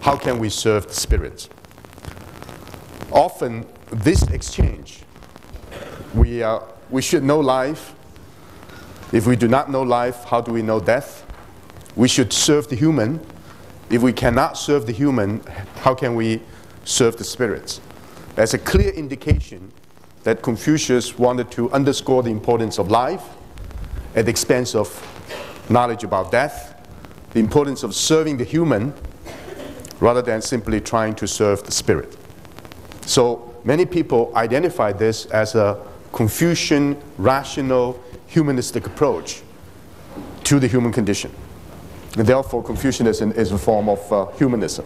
how can we serve the spirits? Often, this exchange, we should know life. If we do not know life, how do we know death? We should serve the human. If we cannot serve the human, how can we serve the spirits? There's a clear indication that Confucius wanted to underscore the importance of life at the expense of knowledge about death, the importance of serving the human rather than simply trying to serve the spirit. So many people identify this as a Confucian, rational, humanistic approach to the human condition. And therefore, Confucianism is a form of humanism.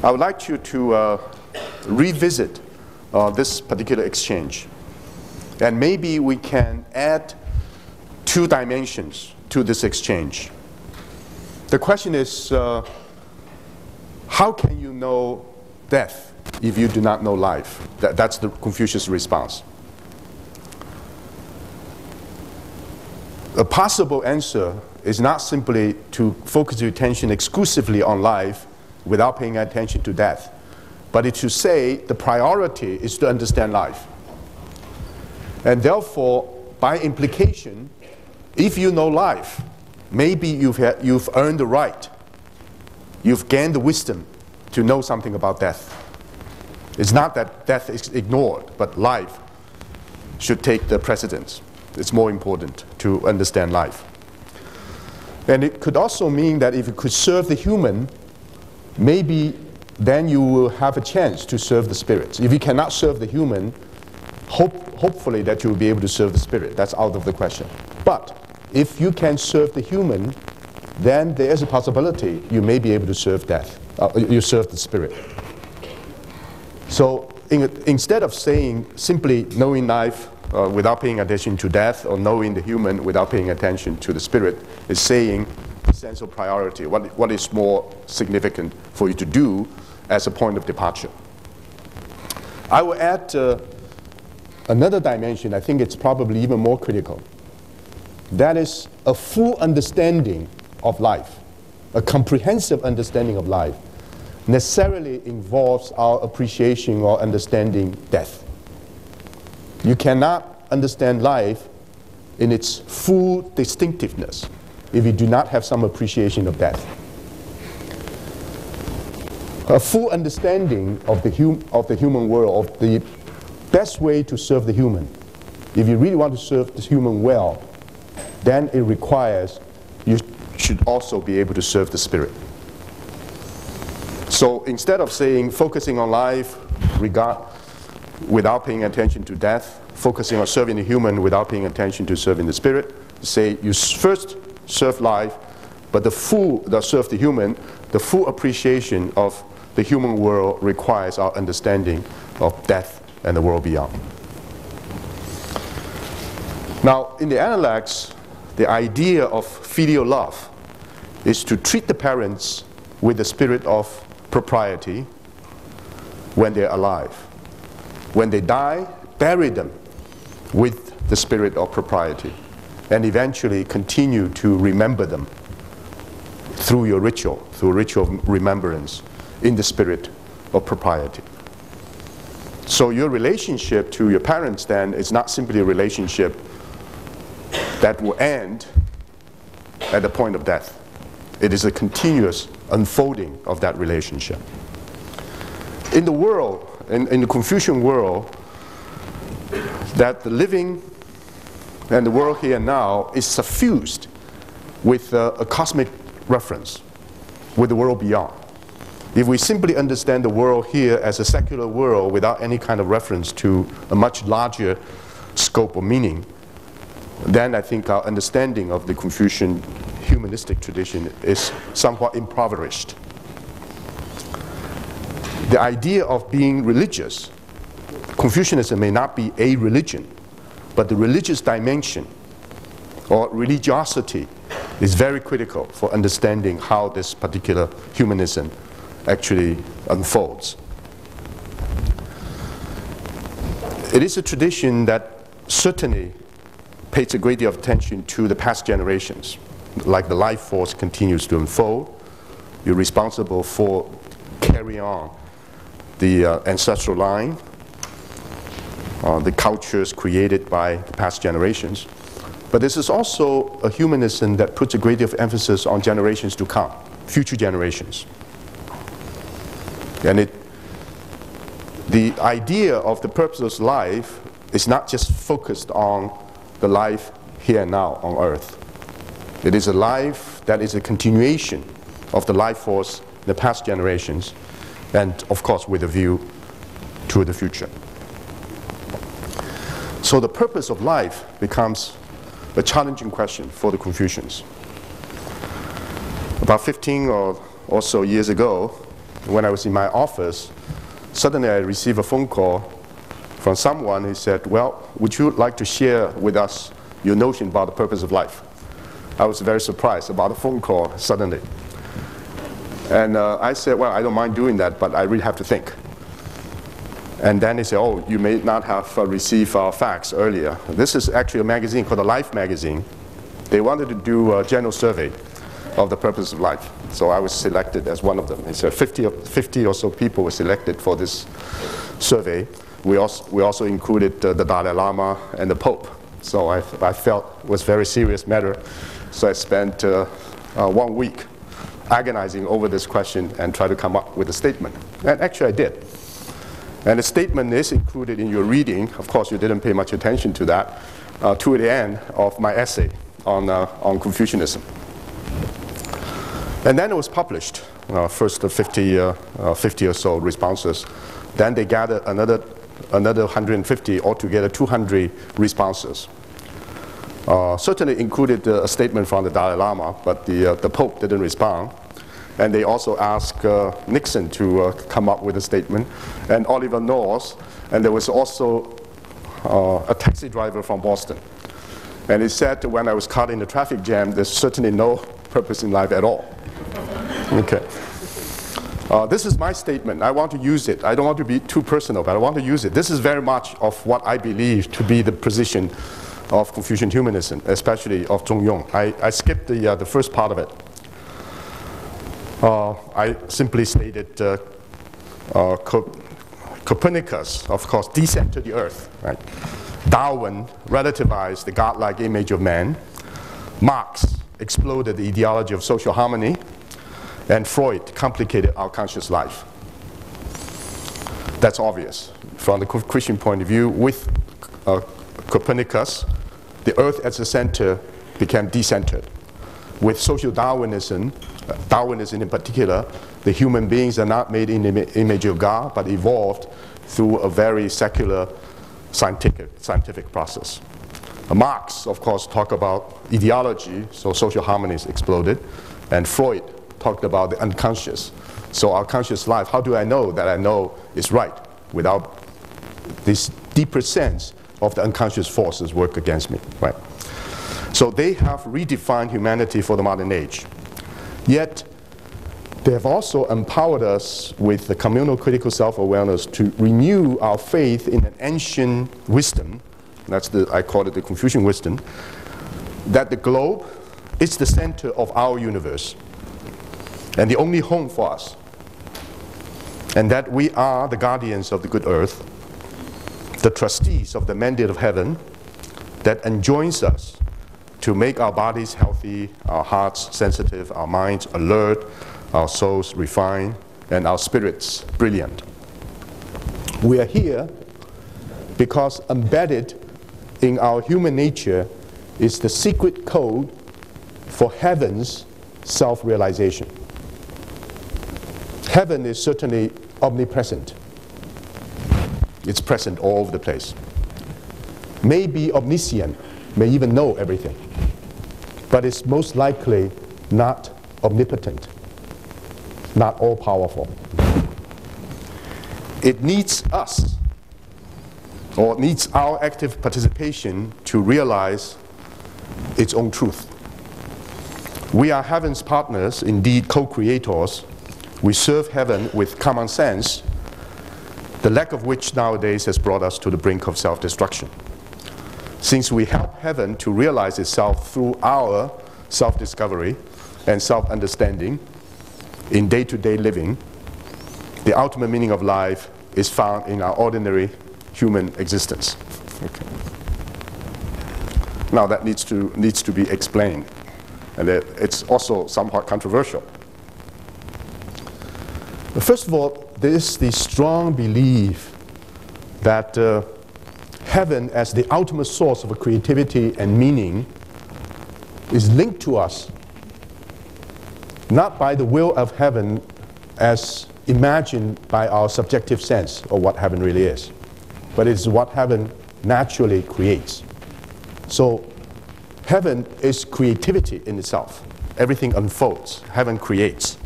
I would like you to revisit this particular exchange. And maybe we can add two dimensions to this exchange. The question is, how can you know death if you do not know life? That's the Confucius response. A possible answer is not simply to focus your attention exclusively on life without paying attention to death, but it's to say the priority is to understand life. And therefore, by implication, if you know life, maybe you've earned the right, you've gained the wisdom to know something about death. It's not that death is ignored, but life should take the precedence. It's more important to understand life. And it could also mean that if you could serve the human, maybe then you will have a chance to serve the spirits. If you cannot serve the human, hopefully that you will be able to serve the spirit. That's out of the question. But if you can serve the human, then there is a possibility you may be able to serve death. You serve the spirit. So instead of saying simply knowing life without paying attention to death, or knowing the human without paying attention to the spirit, is saying sense of priority. What is more significant for you to do as a point of departure? I will add another dimension. I think it's probably even more critical. That is a full understanding of life. A comprehensive understanding of life necessarily involves our appreciation or understanding death. You cannot understand life in its full distinctiveness if you do not have some appreciation of death. A full understanding of the human world, of the best way to serve the human. If you really want to serve the human well, then it requires you should also be able to serve the spirit. So instead of saying focusing on life without paying attention to death, focusing on serving the human without paying attention to serving the spirit, say you first serve life, but serve the human, the full appreciation of the human world requires our understanding of death and the world beyond. Now, in the Analects, the idea of filial love is to treat the parents with the spirit of propriety when they're alive. When they die, bury them with the spirit of propriety, and eventually continue to remember them through your ritual, through a ritual of remembrance in the spirit of propriety. So your relationship to your parents then is not simply a relationship that will end at the point of death. It is a continuous unfolding of that relationship. In the world, in the Confucian world, that the living and the world here and now is suffused with a cosmic reference, with the world beyond. If we simply understand the world here as a secular world without any kind of reference to a much larger scope of meaning, then I think our understanding of the Confucian humanistic tradition is somewhat impoverished. The idea of being religious, Confucianism may not be a religion, but the religious dimension or religiosity is very critical for understanding how this particular humanism actually unfolds. It is a tradition that certainly pays a great deal of attention to the past generations. Like the life force continues to unfold, You're responsible for carrying on the ancestral line, the cultures created by the past generations. But this is also a humanism that puts a great deal of emphasis on generations to come, future generations. And the idea of the purpose of life is not just focused on the life here and now on Earth. It is a life that is a continuation of the life force in the past generations, and of course with a view to the future. So the purpose of life becomes a challenging question for the Confucians. About 15 or so years ago, when I was in my office, suddenly I received a phone call from someone who said, well, would you like to share with us your notion about the purpose of life? I was very surprised about a phone call suddenly. And I said, well, I don't mind doing that, but I really have to think. And then they said, oh, you may not have received our facts earlier. This is actually a magazine called the Life magazine. They wanted to do a general survey of the purpose of life. So I was selected as one of them. They said 50 or so people were selected for this survey. We also included the Dalai Lama and the Pope. So I felt it was a very serious matter. So I spent 1 week agonizing over this question and tried to come up with a statement. And actually I did. And the statement is included in your reading. Of course, you didn't pay much attention to that, to the end of my essay on Confucianism. And then it was published, first 50 or so responses. Then they gathered another 150, altogether 200 responses. Certainly included a statement from the Dalai Lama, but the Pope didn't respond. And they also asked Nixon to come up with a statement, and Oliver North, and there was also a taxi driver from Boston. And he said when I was caught in the traffic jam, there's certainly no purpose in life at all. Okay. This is my statement. I want to use it. I don't want to be too personal, but I want to use it. This is very much of what I believe to be the position of Confucian humanism, especially of Zhong Yong. I skipped the first part of it. I simply stated Copernicus, of course, decentered the earth. Right? Darwin relativized the godlike image of man. Marx exploded the ideology of social harmony. And Freud complicated our conscious life. That's obvious. From the Christian point of view, with Copernicus, the earth as the center became decentered. With social Darwinism, Darwinism in particular, the human beings are not made in the image of God, but evolved through a very secular scientific process. Marx, of course, talked about ideology, so social harmony is exploded, and Freud talked about the unconscious. So our conscious life, how do I know that I know is right without this deeper sense of the unconscious forces work against me, right? So they have redefined humanity for the modern age. Yet, they have also empowered us with the communal critical self-awareness to renew our faith in an ancient wisdom, that's I call it the Confucian wisdom, that the globe is the center of our universe and the only home for us, and that we are the guardians of the good earth, the trustees of the mandate of heaven that enjoins us to make our bodies healthy, our hearts sensitive, our minds alert, our souls refined, and our spirits brilliant. We are here because embedded in our human nature is the secret code for heaven's self-realization. Heaven is certainly omnipresent. It's present all over the place. May be omniscient, may even know everything, but it's most likely not omnipotent, not all-powerful. It needs us, or needs our active participation to realize its own truth. We are heaven's partners, indeed co-creators. We serve heaven with common sense, the lack of which nowadays has brought us to the brink of self-destruction. Since we help heaven to realize itself through our self-discovery and self-understanding, in day-to-day living, the ultimate meaning of life is found in our ordinary human existence. Okay. Now that needs to be explained, and it's also somewhat controversial. But first of all, there is the strong belief that heaven as the ultimate source of creativity and meaning is linked to us, not by the will of heaven as imagined by our subjective sense of what heaven really is, but it's what heaven naturally creates. So heaven is creativity in itself. Everything unfolds. Heaven creates.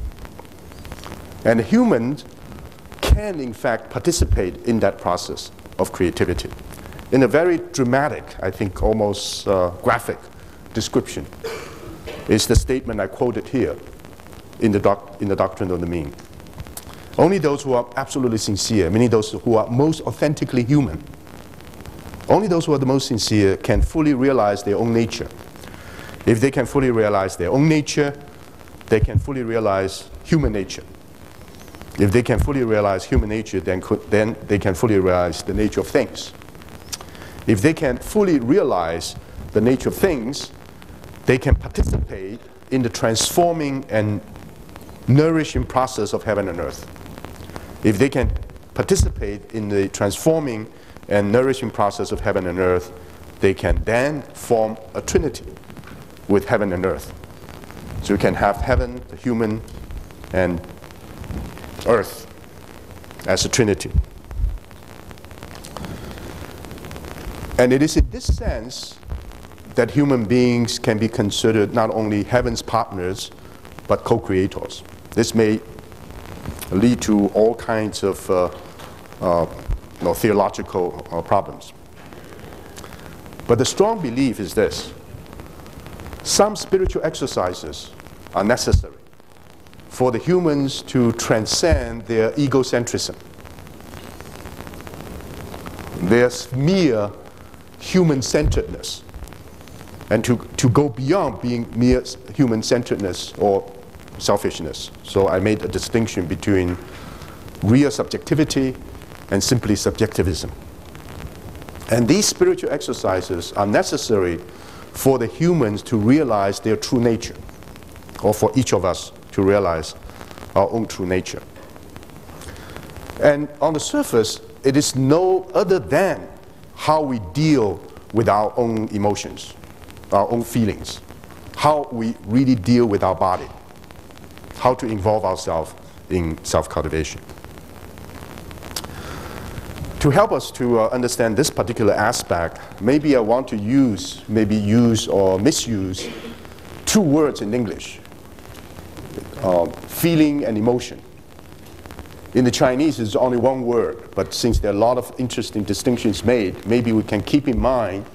And humans can, in fact, participate in that process of creativity. In a very dramatic, I think almost graphic description is the statement I quoted here in the Doctrine of the Mean. Only those who are absolutely sincere, meaning those who are most authentically human, only those who are the most sincere can fully realize their own nature. If they can fully realize their own nature, they can fully realize human nature. If they can fully realize human nature, then they can fully realize the nature of things. If they can fully realize the nature of things, they can participate in the transforming and nourishing process of heaven and earth. If they can participate in the transforming and nourishing process of heaven and earth, they can then form a trinity with heaven and earth. So you can have heaven, the human, and earth as a trinity. And it is in this sense that human beings can be considered not only heaven's partners, but co-creators. This may lead to all kinds of theological problems. But the strong belief is this: some spiritual exercises are necessary for the humans to transcend their egocentrism, their mere human-centeredness, and to go beyond being mere human-centeredness or selfishness. So I made a distinction between real subjectivity and simply subjectivism. And these spiritual exercises are necessary for the humans to realize their true nature, or for each of us to realize our own true nature. And on the surface, it is no other than how we deal with our own emotions, our own feelings, how we really deal with our body, how to involve ourselves in self-cultivation. To help us to understand this particular aspect, maybe I want to use or misuse two words in English, feeling and emotion. In the Chinese, it's only one word, but since there are a lot of interesting distinctions made, maybe we can keep in mind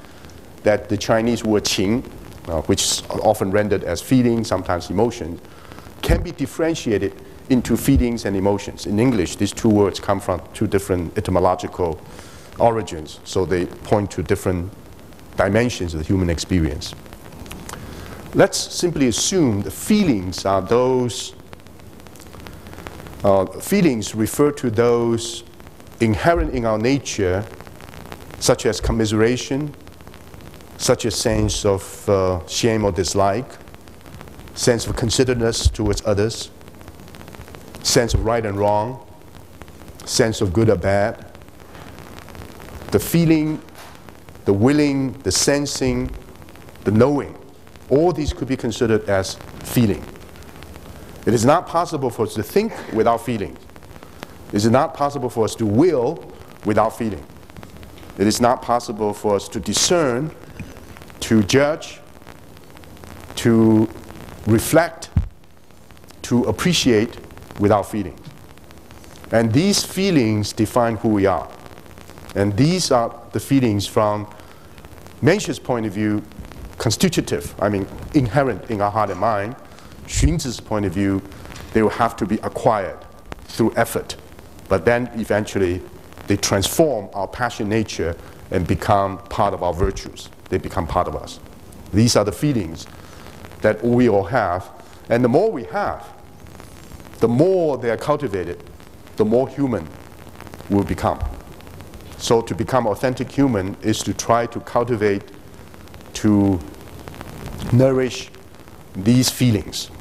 that the Chinese word qing, which is often rendered as feeling, sometimes emotion, can be differentiated into feelings and emotions. In English, these two words come from two different etymological origins, so they point to different dimensions of the human experience. Let's simply assume the feelings are those feelings refer to those inherent in our nature, such as commiseration, such as sense of shame or dislike, sense of consideredness towards others, sense of right and wrong, sense of good or bad. The feeling, the willing, the sensing, the knowing, all these could be considered as feeling. It is not possible for us to think without feeling. It is not possible for us to will without feeling. It is not possible for us to discern, to judge, to reflect, to appreciate without feeling. And these feelings define who we are. And these are the feelings from Mencker's point of view, constitutive, I mean inherent in our heart and mind. Xunzi's point of view, they will have to be acquired through effort. But then eventually they transform our passion nature and become part of our virtues. They become part of us. These are the feelings that we all have. And the more we have, the more they are cultivated, the more human will become. So to become authentic human is to try to cultivate, to nourish these feelings.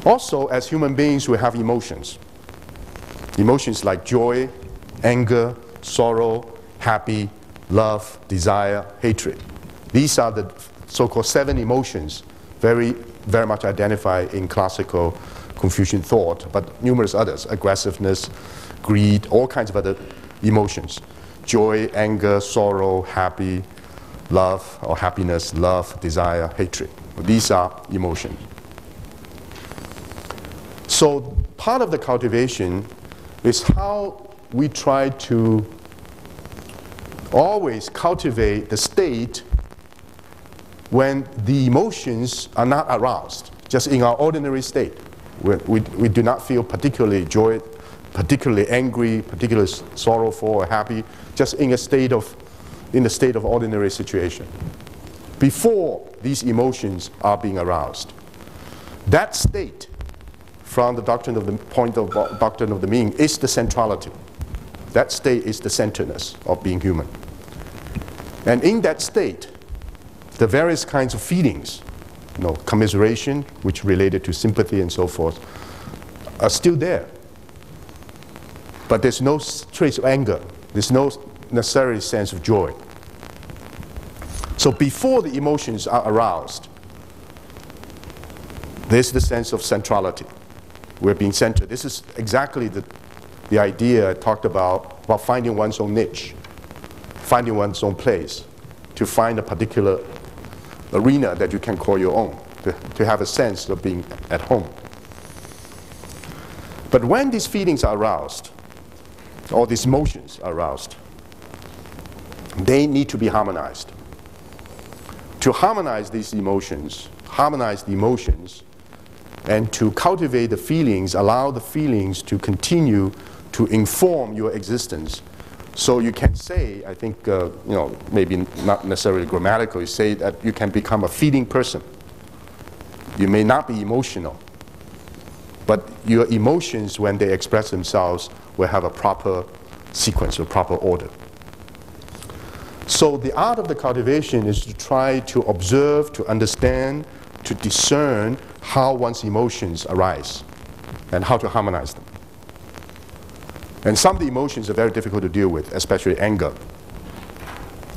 Also, as human beings, we have emotions. Emotions like joy, anger, sorrow, happy, love, desire, hatred. These are the so-called 7 emotions, very much identified in classical Confucian thought, but numerous others: aggressiveness, greed, all kinds of other emotions. Joy, anger, sorrow, happy, love or happiness, love, desire, hatred. These are emotions. So part of the cultivation is how we try to always cultivate the state when the emotions are not aroused, just in our ordinary state. We do not feel particularly joy, particularly angry, particularly sorrowful or happy, just in a state of ordinary situation, before these emotions are being aroused. That state, from the doctrine of the point of doctrine of the meaning, is the centrality. That state is the centeredness of being human. And in that state, the various kinds of feelings, commiseration, which related to sympathy and so forth, are still there. But there's no trace of anger. There's no necessary sense of joy. So before the emotions are aroused, there's the sense of centrality. We're being centered. This is exactly the idea I talked about finding one's own niche, finding one's own place, to find a particular arena that you can call your own, to have a sense of being at home. But when these feelings are aroused, or these emotions are aroused, they need to be harmonized. To harmonize these emotions, harmonize the emotions, and to cultivate the feelings, allow the feelings to continue to inform your existence. So you can say, I think, maybe not necessarily grammatical, you say that you can become a feeling person. You may not be emotional, but your emotions, when they express themselves, will have a proper sequence, a proper order. So the art of the cultivation is to try to observe, to understand, to discern how one's emotions arise and how to harmonize them. And some of the emotions are very difficult to deal with, especially anger.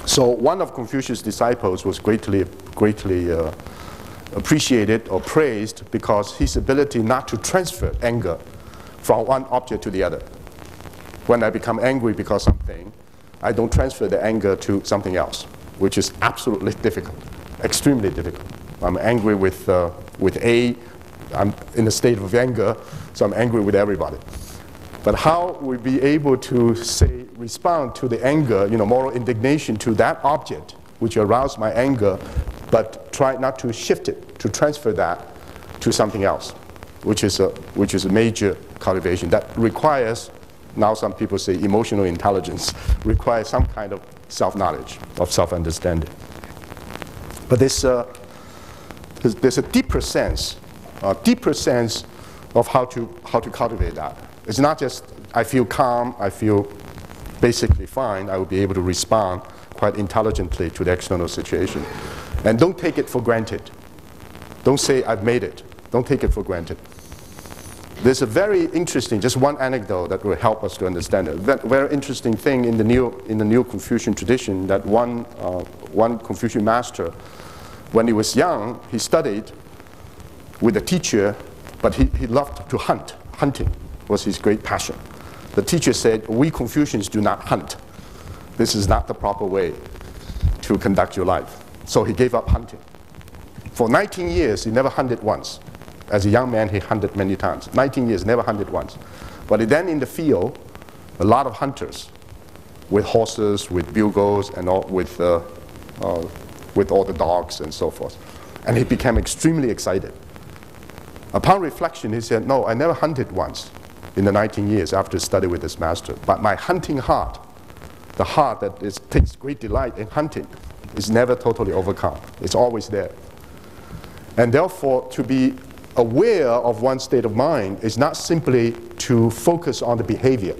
So one of Confucius' disciples was greatly appreciated or praised because his ability not to transfer anger from one object to the other. When I become angry because of something, I don't transfer the anger to something else, which is absolutely difficult, extremely difficult. I'm angry with A, I'm in a state of anger, so I'm angry with everybody. But how we be able to say, respond to the anger, moral indignation to that object which aroused my anger, but try not to shift it, to transfer that to something else, which is a major cultivation that requires, now some people say emotional intelligence, requires some kind of self-knowledge, of self-understanding. But there's a deeper sense of how to cultivate that. It's not just I feel calm, I feel basically fine, I will be able to respond quite intelligently to the external situation. And don't take it for granted. Don't say I've made it. Don't take it for granted. There's a very interesting, just one anecdote that will help us to understand it. That very interesting thing in the Neo Confucian tradition, that one Confucian master, when he was young, he studied with a teacher, but he loved to hunt. Hunting was his great passion. The teacher said, we Confucians do not hunt. This is not the proper way to conduct your life. So he gave up hunting. For 19 years, he never hunted once. As a young man, he hunted many times. 19 years, never hunted once. But then in the field, a lot of hunters with horses, with bugles, and all, with all the dogs and so forth. And he became extremely excited. Upon reflection, he said, no, I never hunted once in the 19 years after study with this master. But my hunting heart, the heart that takes great delight in hunting, is never totally overcome. It's always there. And therefore, to be aware of one's state of mind is not simply to focus on the behavior,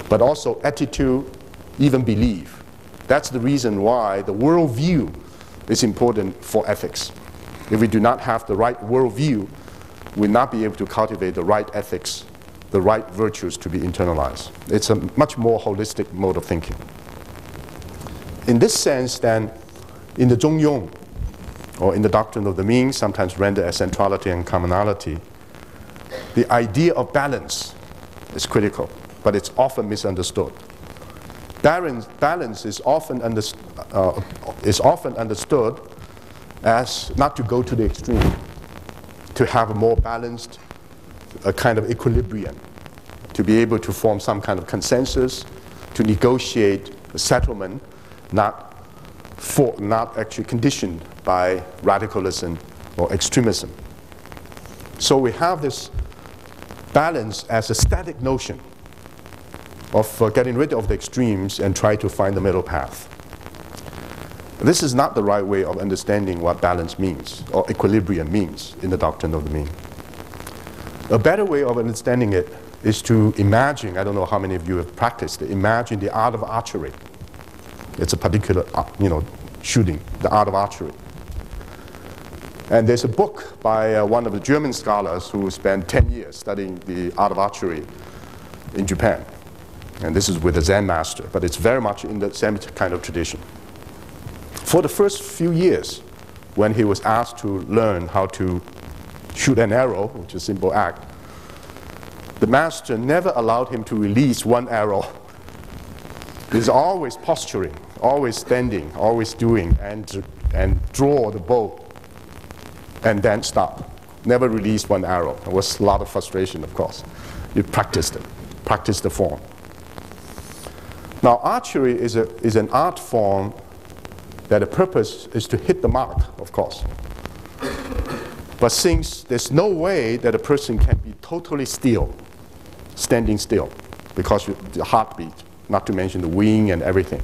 but also attitude, even belief. That's the reason why the worldview is important for ethics. If we do not have the right worldview, we'll not be able to cultivate the right ethics, the right virtues to be internalized. It's a much more holistic mode of thinking. In this sense, then, in the Zhongyong, or in the doctrine of the mean, sometimes rendered as centrality and commonality, the idea of balance is critical, but it's often misunderstood. Balance is often understood as not to go to the extreme, to have a more balanced, a kind of equilibrium, to be able to form some kind of consensus, to negotiate a settlement, not actually conditioned by radicalism or extremism. So we have this balance as a static notion of getting rid of the extremes and try to find the middle path. This is not the right way of understanding what balance means or equilibrium means in the doctrine of the mean. A better way of understanding it is to imagine, I don't know how many of you have practiced it, imagine the art of archery. It's a particular, shooting, the art of archery. And there's a book by one of the German scholars who spent 10 years studying the art of archery in Japan. And this is with a Zen master, but it's very much in the same kind of tradition. For the first few years, when he was asked to learn how to shoot an arrow, which is a simple act, the master never allowed him to release one arrow. He's always posturing, always standing, always doing, and draw the bow, and then stop. Never release one arrow. There was a lot of frustration, of course. You practiced it, practiced the form. Now, archery is an art form that the purpose is to hit the mark, of course. But since there's no way that a person can be totally still, standing still, because the heartbeat, not to mention the wing and everything.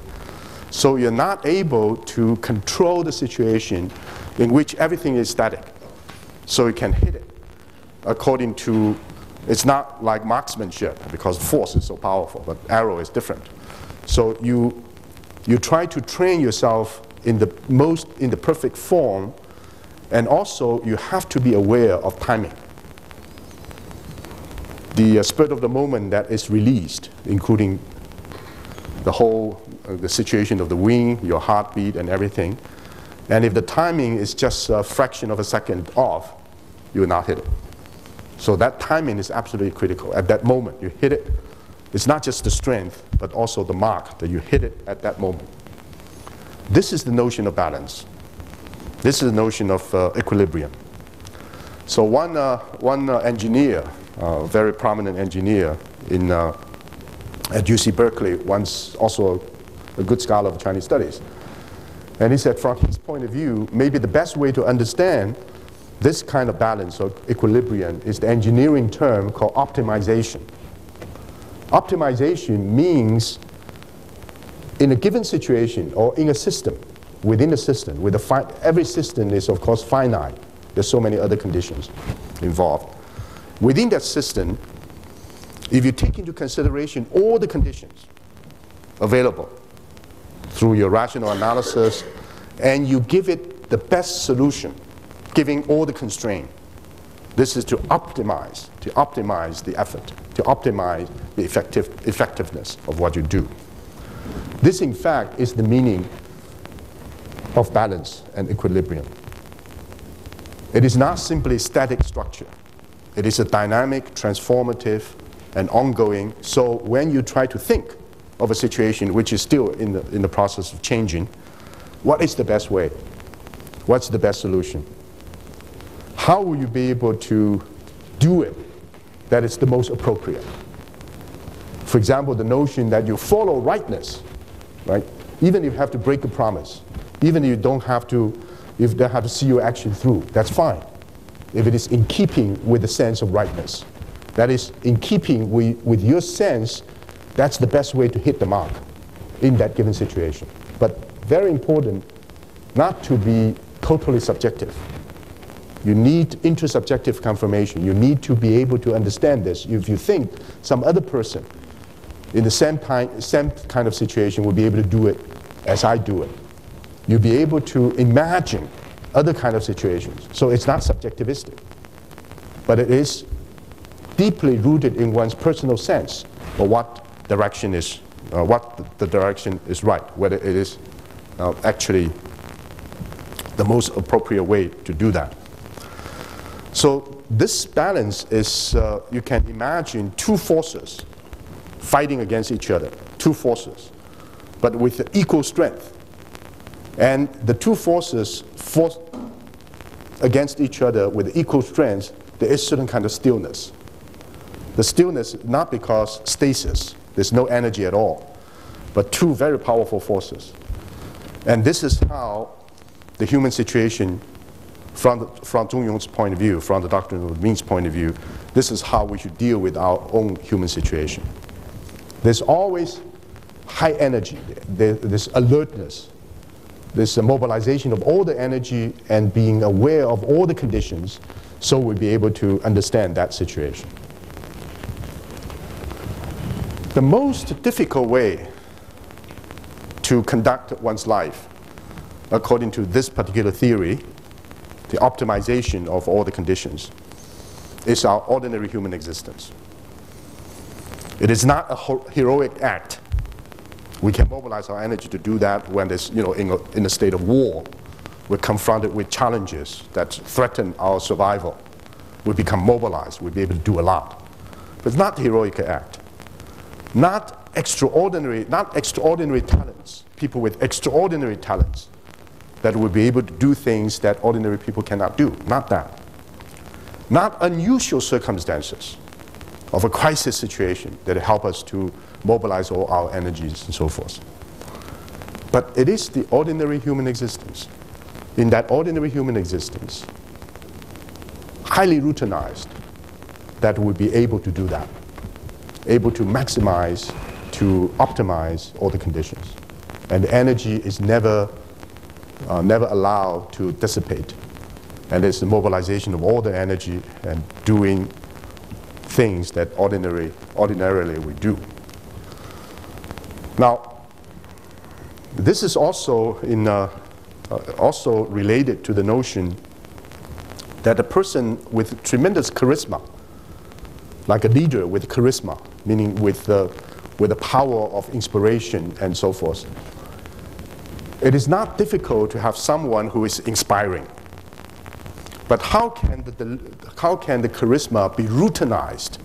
So you're not able to control the situation in which everything is static. So you can hit it according to, it's not like marksmanship because force is so powerful, but arrow is different. So you try to train yourself in the perfect form, and also you have to be aware of timing. The spur of the moment that is released, including the whole the situation of the wing, your heartbeat and everything. And if the timing is just a fraction of a second off, you will not hit it. So that timing is absolutely critical. At that moment, you hit it. It's not just the strength, but also the mark that you hit it at that moment. This is the notion of balance. This is the notion of equilibrium. So one engineer, very prominent engineer at UC Berkeley, once also a good scholar of Chinese studies. And he said from his point of view, maybe the best way to understand this kind of balance or equilibrium is the engineering term called optimization. Optimization means in a given situation or in a system, within a system, every system is of course finite. There's so many other conditions involved. Within that system, if you take into consideration all the conditions available through your rational analysis, and you give it the best solution, giving all the constraint, this is to optimize the effort, to optimize the effectiveness of what you do. This, in fact, is the meaning of balance and equilibrium. It is not simply static structure. It is a dynamic, transformative, and ongoing. So when you try to think of a situation which is still in the process of changing, what is the best way? What's the best solution? How will you be able to do it that is the most appropriate? For example, the notion that you follow rightness, right? Even if you have to break a promise, even if you don't have to see your action through, that's fine. If it is in keeping with the sense of rightness, that is in keeping with your sense, that's the best way to hit the mark in that given situation. But very important not to be totally subjective. You need intersubjective confirmation. You need to be able to understand this. If you think some other person in the same kind of situation will be able to do it as I do it, you'll be able to imagine other kind of situations. So it's not subjectivistic, but it is deeply rooted in one's personal sense of what direction is, what the direction is right, whether it is actually the most appropriate way to do that. So this balance is, you can imagine two forces fighting against each other, two forces, but with equal strength. And the two forces force against each other with equal strength, there is certain kind of stillness. The stillness, not because stasis, there's no energy at all, but two very powerful forces. And this is how the human situation, from Zhongyong's point of view, from the doctrine of the means point of view, this is how we should deal with our own human situation. There's always high energy, there's alertness, there's a mobilization of all the energy and being aware of all the conditions, so we'll be able to understand that situation. The most difficult way to conduct one's life, according to this particular theory, the optimization of all the conditions, is our ordinary human existence. It is not a heroic act. We can mobilize our energy to do that when there's, in a state of war, we're confronted with challenges that threaten our survival. We become mobilized, we'll be able to do a lot. But it's not a heroic act. Not extraordinary talents, people with extraordinary talents that will be able to do things that ordinary people cannot do. Not that. Not unusual circumstances of a crisis situation that help us to mobilize all our energies and so forth. But it is the ordinary human existence. In that ordinary human existence, highly routinized, that will be able to do that. Able to maximize, to optimize all the conditions. And the energy is never allowed to dissipate. And it's the mobilization of all the energy and doing things that ordinarily we do. Now, this is also also related to the notion that a person with tremendous charisma, like a leader with charisma, meaning with the power of inspiration and so forth, it is not difficult to have someone who is inspiring. But how can the charisma be routinized?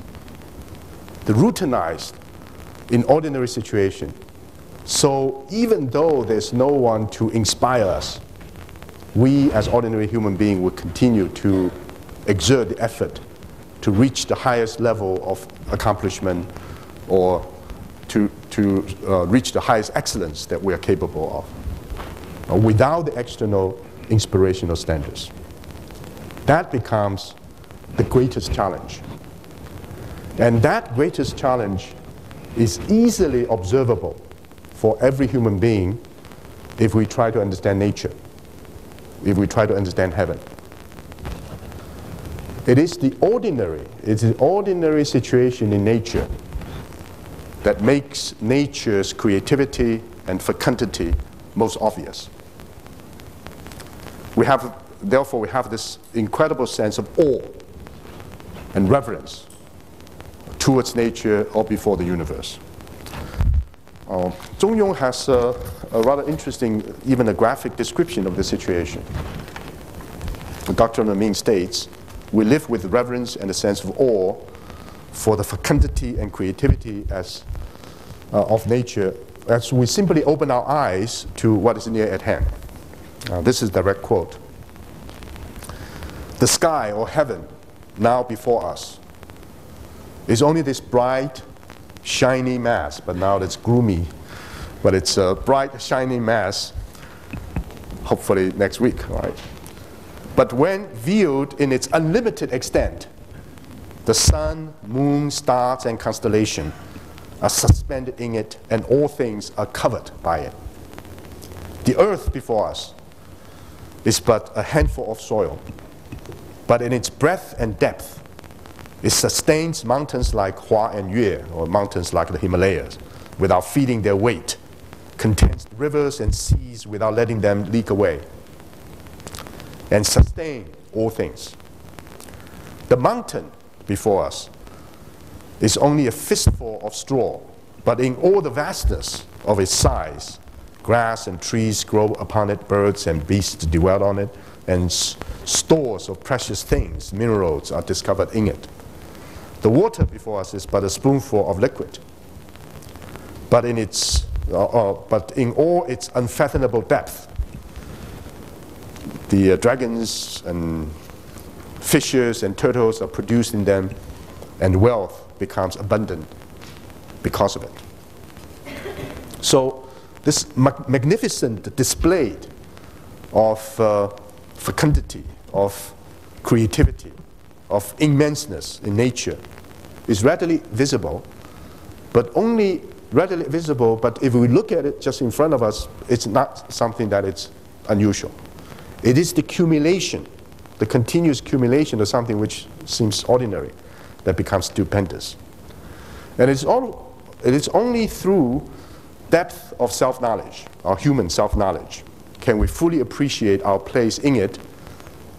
The routinized in ordinary situation. So even though there's no one to inspire us, we as ordinary human beings will continue to exert the effort to reach the highest level of accomplishment or to reach the highest excellence that we are capable of, without the external inspirational standards. That becomes the greatest challenge. And that greatest challenge is easily observable for every human being if we try to understand nature, if we try to understand heaven. It's the ordinary situation in nature that makes nature's creativity and fecundity most obvious. Therefore, we have this incredible sense of awe and reverence towards nature or before the universe. Zhongyong has a rather interesting, even a graphic description of the situation. The doctrine of the mean states, we live with reverence and a sense of awe for the fecundity and creativity of nature as we simply open our eyes to what is near at hand. This is a direct quote. The sky or heaven now before us is only this bright, shiny mass, but now it's gloomy, but it's a bright, shiny mass, hopefully next week, right? But when viewed in its unlimited extent, the sun, moon, stars, and constellation are suspended in it, and all things are covered by it. The earth before us is but a handful of soil, but in its breadth and depth, it sustains mountains like Hua and Yue, or mountains like the Himalayas, without feeding their weight, contains rivers and seas without letting them leak away, and sustain all things. The mountain before us is only a fistful of straw, but in all the vastness of its size, grass and trees grow upon it, birds and beasts dwell on it, and stores of precious things, minerals, are discovered in it. The water before us is but a spoonful of liquid, but in all its unfathomable depth, the dragons and fishes and turtles are produced in them, and wealth becomes abundant because of it. So this magnificent display of fecundity, of creativity, of immenseness in nature is readily visible, but only readily visible, but if we look at it just in front of us, it's not something that is unusual. It is the accumulation, the continuous accumulation of something which seems ordinary that becomes stupendous. And it is only through depth of self-knowledge, our human self-knowledge, can we fully appreciate our place in it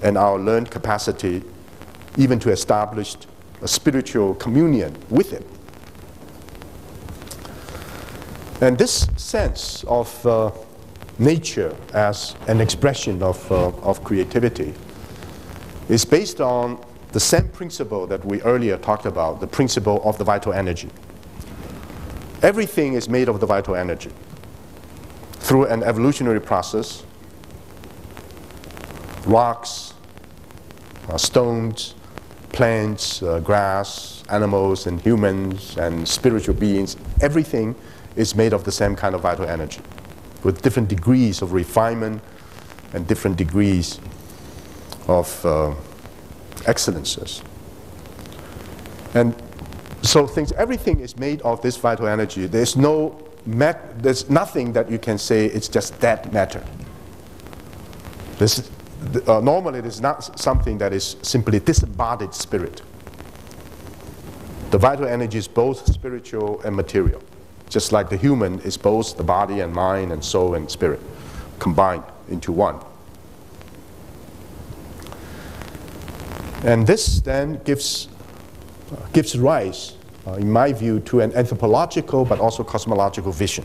and our learned capacity even to establish a spiritual communion with it. And this sense of nature as an expression of creativity is based on the same principle that we earlier talked about, the principle of the vital energy. Everything is made of the vital energy. Through an evolutionary process, rocks, stones, plants, grass, animals, and humans, and spiritual beings, everything is made of the same kind of vital energy, with different degrees of refinement and different degrees of excellences. And so everything is made of this vital energy. There's nothing that you can say it's just dead matter. Normally it is not something that is simply disembodied spirit. The vital energy is both spiritual and material, just like the human is both the body and mind and soul and spirit combined into one. And this then gives rise, in my view, to an anthropological but also cosmological vision.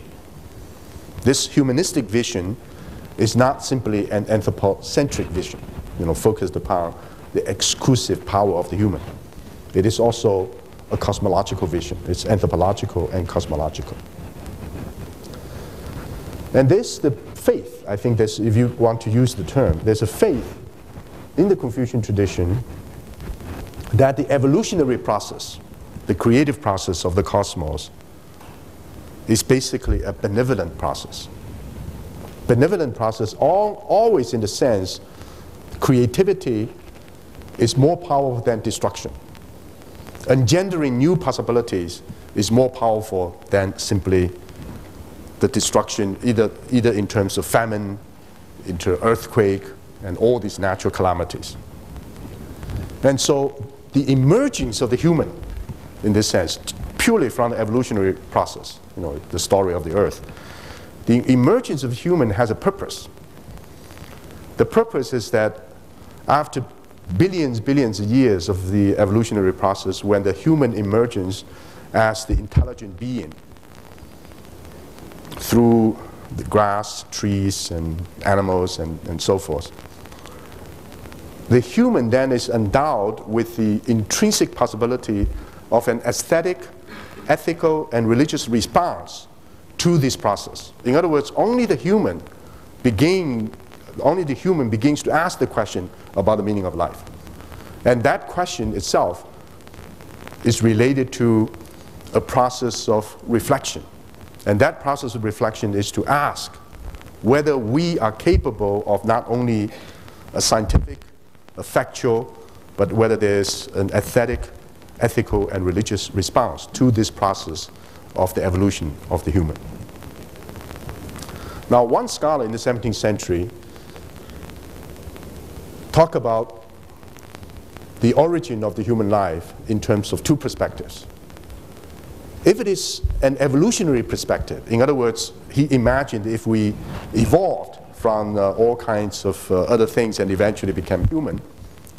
This humanistic vision is not simply an anthropocentric vision, focused upon the exclusive power of the human. It is also a cosmological vision. It's anthropological and cosmological. And there's the faith, I think that's, if you want to use the term, there's a faith in the Confucian tradition that the evolutionary process, the creative process of the cosmos, is basically a benevolent process. Benevolent process, always in the sense, creativity is more powerful than destruction. Engendering new possibilities is more powerful than simply the destruction, either in terms of famine, into earthquake, and all these natural calamities. And so the emergence of the human, in this sense, purely from the evolutionary process, the story of the earth, the emergence of the human has a purpose. The purpose is that after billions of years of the evolutionary process, when the human emerges as the intelligent being through the grass, trees, and animals, and so forth, the human then is endowed with the intrinsic possibility of an aesthetic, ethical, and religious response to this process. In other words, only the human begins to ask the question about the meaning of life. And that question itself is related to a process of reflection. And that process of reflection is to ask whether we are capable of not only a scientific, a factual, but whether there's an aesthetic, ethical, and religious response to this process of the evolution of the human. Now, one scholar in the 17th century talked about the origin of the human life in terms of two perspectives. If it is an evolutionary perspective, in other words, he imagined if we evolved from all kinds of other things and eventually became human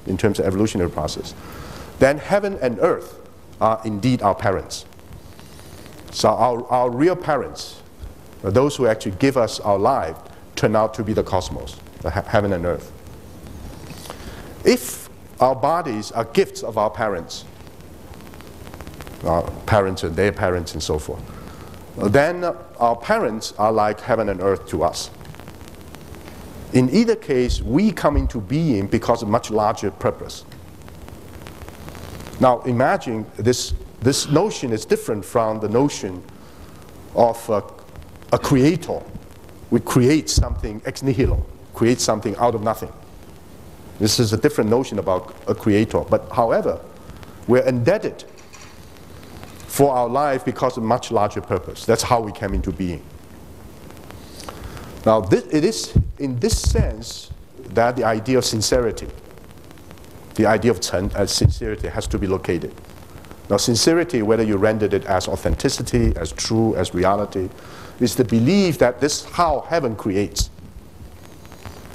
in terms of evolutionary process, then heaven and earth are indeed our parents. So our real parents, those who actually give us our life, turn out to be the cosmos, the heaven and earth. If our bodies are gifts of our parents and their parents and so forth, then our parents are like heaven and earth to us. In either case, we come into being because of much larger purpose. Now imagine this notion is different from the notion of a creator. We create something ex nihilo, create something out of nothing. This is a different notion about a creator. But however, we're indebted for our life because of much larger purpose. That's how we came into being. Now it is in this sense that the idea of sincerity, the idea of chen as sincerity has to be located. Now sincerity, whether you rendered it as authenticity, as true, as reality, is the belief that this is how heaven creates.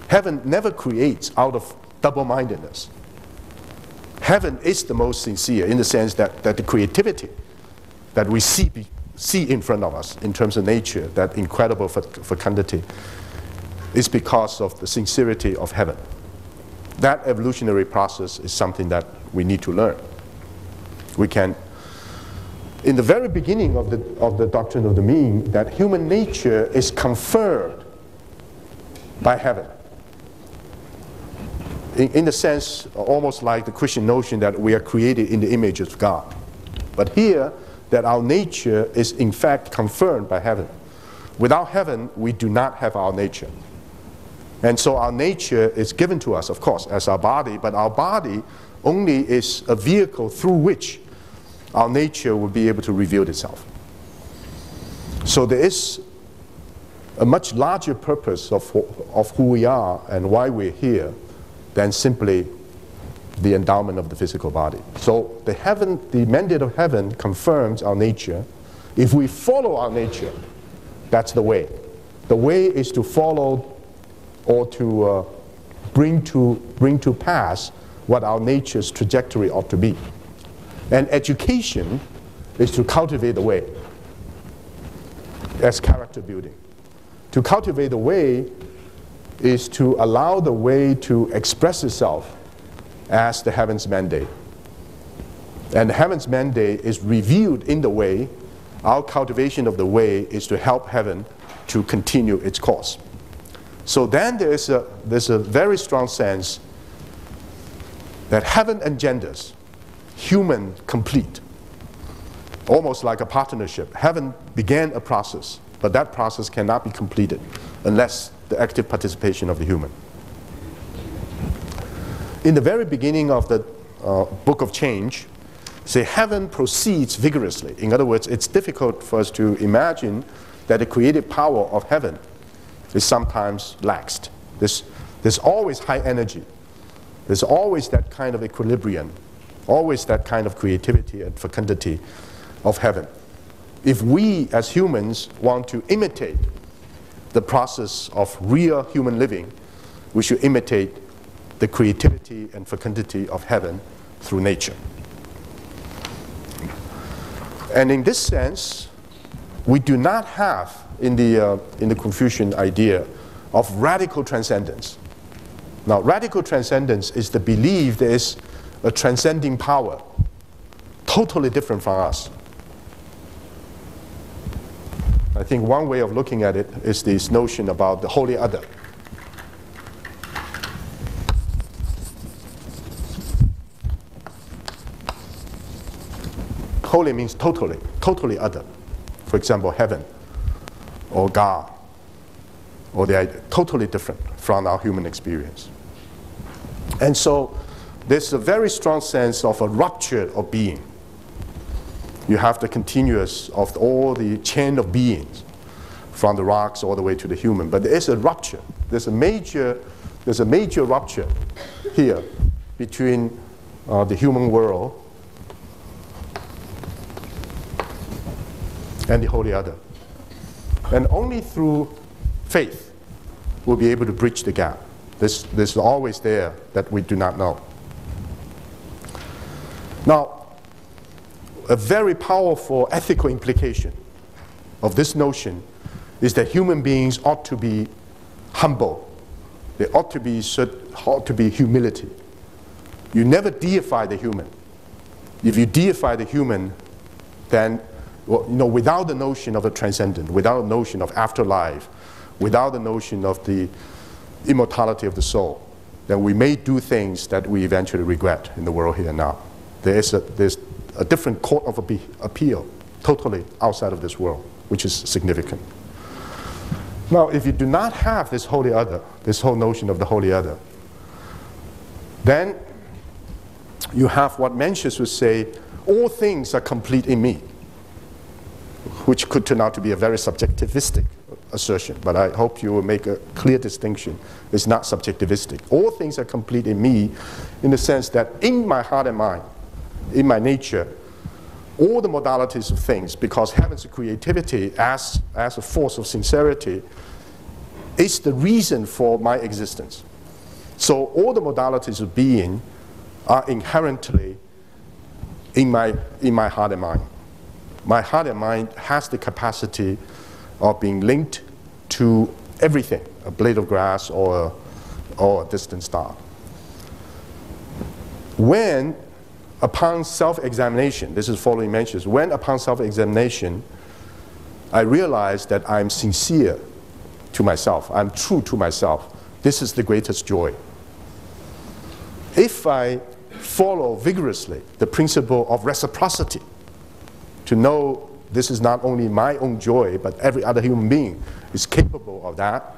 Heaven never creates out of double-mindedness. Heaven is the most sincere in the sense that the creativity that we see in front of us in terms of nature, that incredible fecundity, is because of the sincerity of heaven. That evolutionary process is something that we need to learn. We can, in the very beginning of the doctrine of the mean, that human nature is confirmed by heaven. In the sense, almost like the Christian notion that we are created in the image of God. But here, that our nature is in fact confirmed by heaven. Without heaven, we do not have our nature. And so our nature is given to us, of course, as our body, but our body only is a vehicle through which our nature will be able to reveal itself. So there is a much larger purpose of who we are and why we're here than simply the endowment of the physical body. So the mandate of heaven confirms our nature. If we follow our nature, that's the way. The way is to follow or to bring to pass what our nature's trajectory ought to be. And education is to cultivate the way as character building. To cultivate the way is to allow the way to express itself as the heaven's mandate. And the heaven's mandate is revealed in the way. Our cultivation of the way is to help heaven to continue its course. So then there's a very strong sense that heaven engenders human complete, almost like a partnership. Heaven began a process, but that process cannot be completed unless the active participation of the human. In the very beginning of the Book of Change, say heaven proceeds vigorously. In other words, it's difficult for us to imagine that the creative power of heaven is sometimes laxed. There's always high energy. There's always that kind of equilibrium, always that kind of creativity and fecundity of heaven. If we as humans want to imitate the process of real human living, we should imitate the creativity and fecundity of heaven through nature. And in this sense, we do not have in the Confucian idea of radical transcendence. Now, radical transcendence is the belief there is a transcending power, totally different from us. I think one way of looking at it is this notion about the holy other. Holy means totally, totally other. For example, heaven or God, or the idea, totally different from our human experience. And so there's a very strong sense of a rupture of being. You have the continuous of all the chain of beings, from the rocks all the way to the human. But there is a rupture. There's a major rupture here between the human world and the holy other. And only through faith we'll be able to bridge the gap. There's always there that we do not know. Now, a very powerful ethical implication of this notion is that human beings ought to be humble. There ought to be humility. You never deify the human. If you deify the human, then without the notion of a transcendent, without the notion of afterlife, without the notion of the immortality of the soul, then we may do things that we eventually regret in the world here and now. There's a different court of appeal, totally outside of this world, which is significant. Now, if you do not have this holy other, this whole notion of the holy other, then you have what Mencius would say, all things are complete in me, which could turn out to be a very subjectivistic assertion, but I hope you will make a clear distinction. It's not subjectivistic. All things are complete in me in the sense that in my heart and mind, in my nature, all the modalities of things, because heaven's creativity as a force of sincerity is the reason for my existence. So all the modalities of being are inherently in my heart and mind. My heart and mind has the capacity of being linked to everything, a blade of grass or a distant star. When, upon self-examination, this is following Mencius, when upon self-examination, I realize that I'm sincere to myself, I'm true to myself, this is the greatest joy. If I follow vigorously the principle of reciprocity, to know this is not only my own joy, but every other human being is capable of that,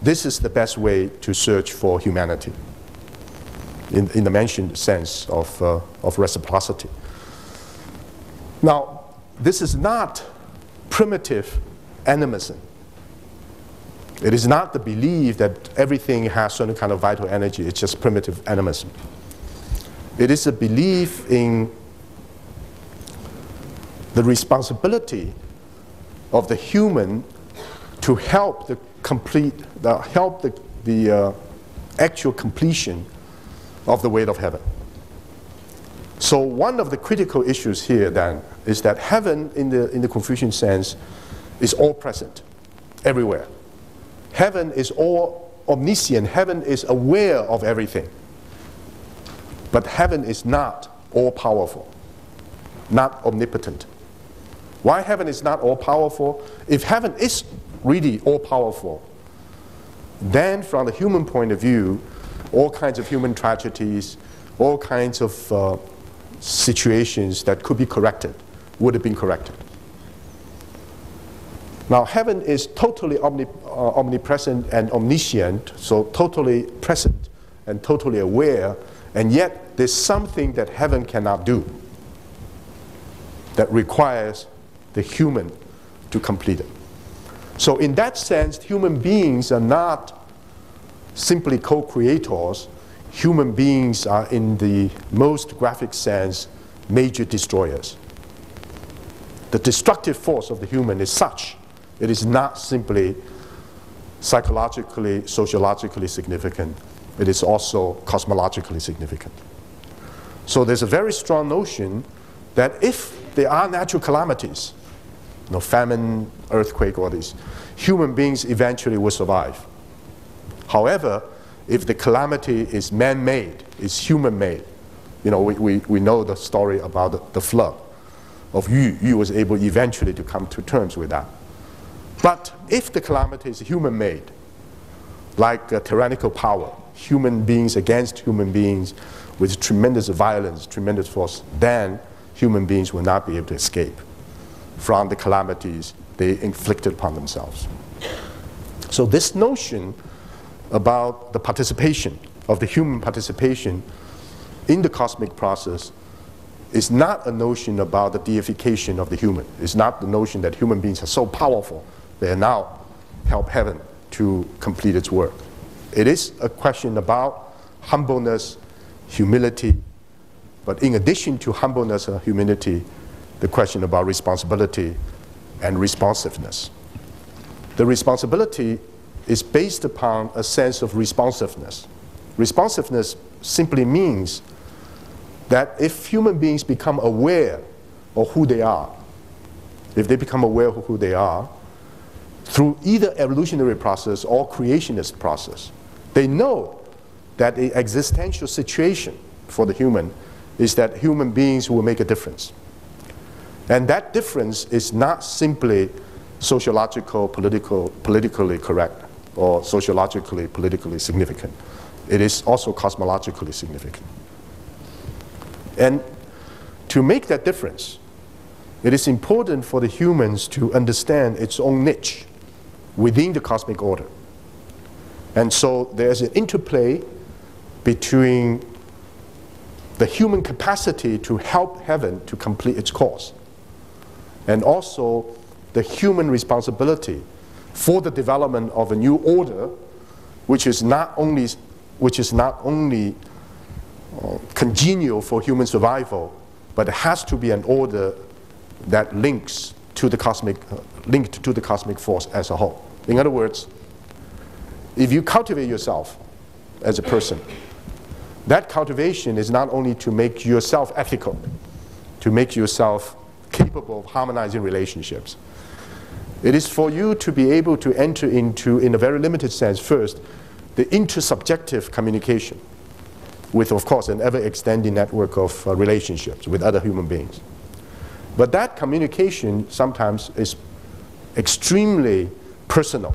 this is the best way to search for humanity in the mentioned sense of reciprocity. Now, this is not primitive animism. It is not the belief that everything has certain kind of vital energy. It's just primitive animism. It is a belief in the responsibility of the human to help the actual completion of the way of heaven. So one of the critical issues here then is that heaven in the Confucian sense is all present, everywhere. Heaven is all omniscient, heaven is aware of everything. But heaven is not all powerful, not omnipotent. Why heaven is not all powerful? If heaven is really all powerful, then from the human point of view, all kinds of human tragedies, all kinds of situations that could be corrected would have been corrected. Now heaven is totally omnipresent and omniscient, so totally present and totally aware, and yet there's something that heaven cannot do that requires the human to complete it. So in that sense, human beings are not simply co-creators. Human beings are, in the most graphic sense, major destroyers. The destructive force of the human is such. It is not simply psychologically, sociologically significant. It is also cosmologically significant. So there's a very strong notion that if there are natural calamities, famine, earthquake, all these, human beings eventually will survive. However, if the calamity is man-made, is human-made, we know the story about the flood of Yu. Yu was able eventually to come to terms with that. But if the calamity is human-made, like tyrannical power, human beings against human beings with tremendous violence, tremendous force, then human beings will not be able to escape from the calamities they inflicted upon themselves. So this notion about the participation, of the human participation in the cosmic process is not a notion about the deification of the human. It's not the notion that human beings are so powerful they now help heaven to complete its work. It is a question about humbleness, humility, But in addition to humbleness and humility, the question about responsibility and responsiveness. The responsibility is based upon a sense of responsiveness. Responsiveness simply means that if human beings become aware of who they are, if they become aware of who they are, through either evolutionary process or creationist process, they know that the existential situation for the human is that human beings will make a difference. And that difference is not simply sociological, politically correct, or sociologically, politically significant. It is also cosmologically significant. And to make that difference, it is important for the humans to understand its own niche within the cosmic order. And so there's an interplay between the human capacity to help heaven to complete its course, and also the human responsibility for the development of a new order, which is not only congenial for human survival, but it has to be an order that links to the linked to the cosmic force as a whole. In other words, if you cultivate yourself as a person, that cultivation is not only to make yourself ethical, to make yourself capable of harmonizing relationships. It is for you to be able to enter into, in a very limited sense, first, the intersubjective communication with, of course, an ever-extending network of relationships with other human beings. But that communication sometimes is extremely personal,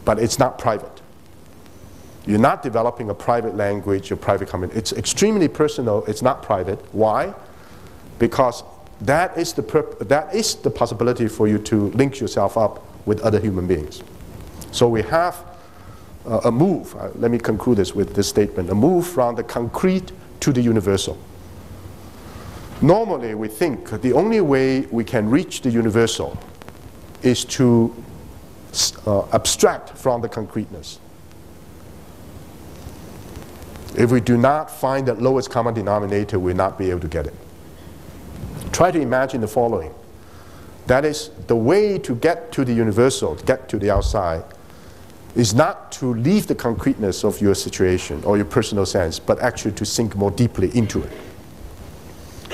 but it's not private. You're not developing a private language, a private communication. It's extremely personal, it's not private. Why? Because that is the possibility for you to link yourself up with other human beings. So we have a move, let me conclude this with this statement, a move from the concrete to the universal. Normally we think the only way we can reach the universal is to abstract from the concreteness. If we do not find that lowest common denominator, we'll not be able to get it. Try to imagine the following. That is, the way to get to the universal, to get to the outside, is not to leave the concreteness of your situation or your personal sense, but actually to sink more deeply into it.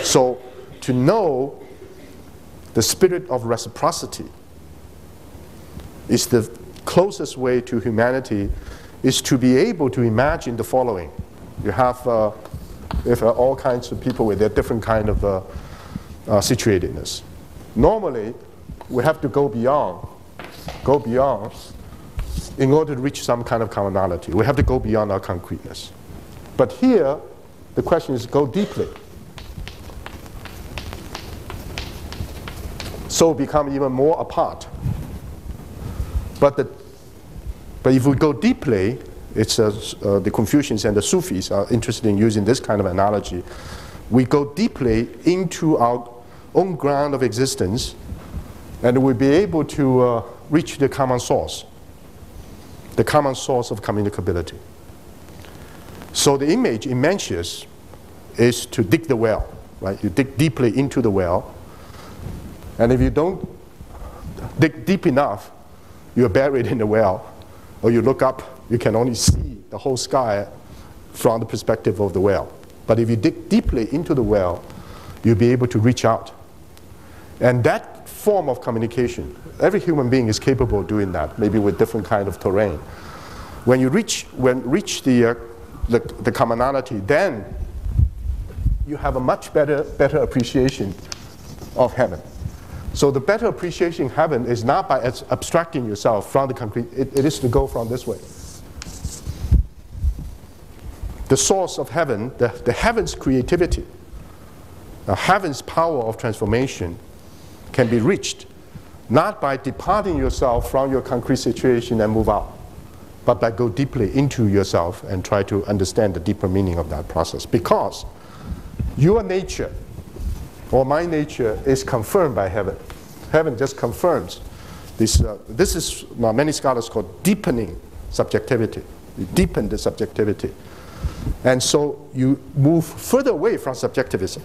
So, to know the spirit of reciprocity is the closest way to humanity, is to be able to imagine the following. You have all kinds of people with their different kind of situatedness. Normally, we have to go beyond in order to reach some kind of commonality. We have to go beyond our concreteness. But here, the question is go deeply. So become even more apart. But if we go deeply, it's the Confucians and the Sufis are interested in using this kind of analogy. We go deeply into our own ground of existence, and we'll be able to reach the common source of communicability. So the image in Mencius is to dig the well, right? You dig deeply into the well, and if you don't dig deep enough, you're buried in the well, or you look up, you can only see the whole sky from the perspective of the well. But if you dig deeply into the well, you'll be able to reach out. And that form of communication, every human being is capable of doing that, maybe with different kind of terrain. When you reach the commonality, then you have a much better appreciation of heaven. So the better appreciation of heaven is not by abstracting yourself from the concrete, it is to go from this way. The source of heaven, the heaven's creativity, heaven's power of transformation can be reached not by departing yourself from your concrete situation and move out, but by go deeply into yourself and try to understand the deeper meaning of that process. Because your nature, or my nature, is confirmed by heaven. Heaven just confirms this. This is what many scholars call deepening subjectivity. You deepen the subjectivity. And so you move further away from subjectivism.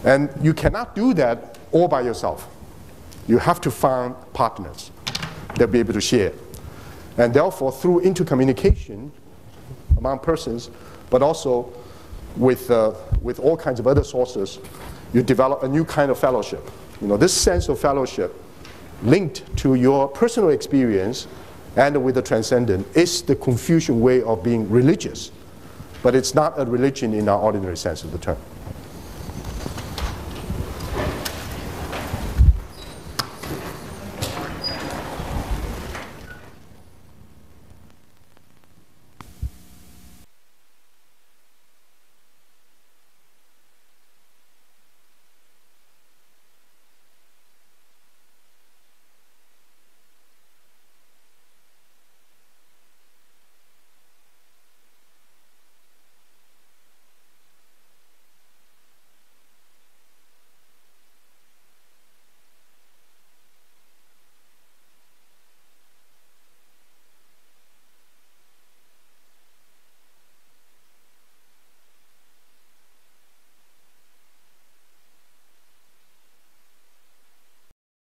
And you cannot do that all by yourself. You have to find partners that will be able to share. And therefore, through intercommunication among persons, but also with all kinds of other sources, you develop a new kind of fellowship. You know, this sense of fellowship linked to your personal experience and with the transcendent is the Confucian way of being religious. But it's not a religion in our ordinary sense of the term.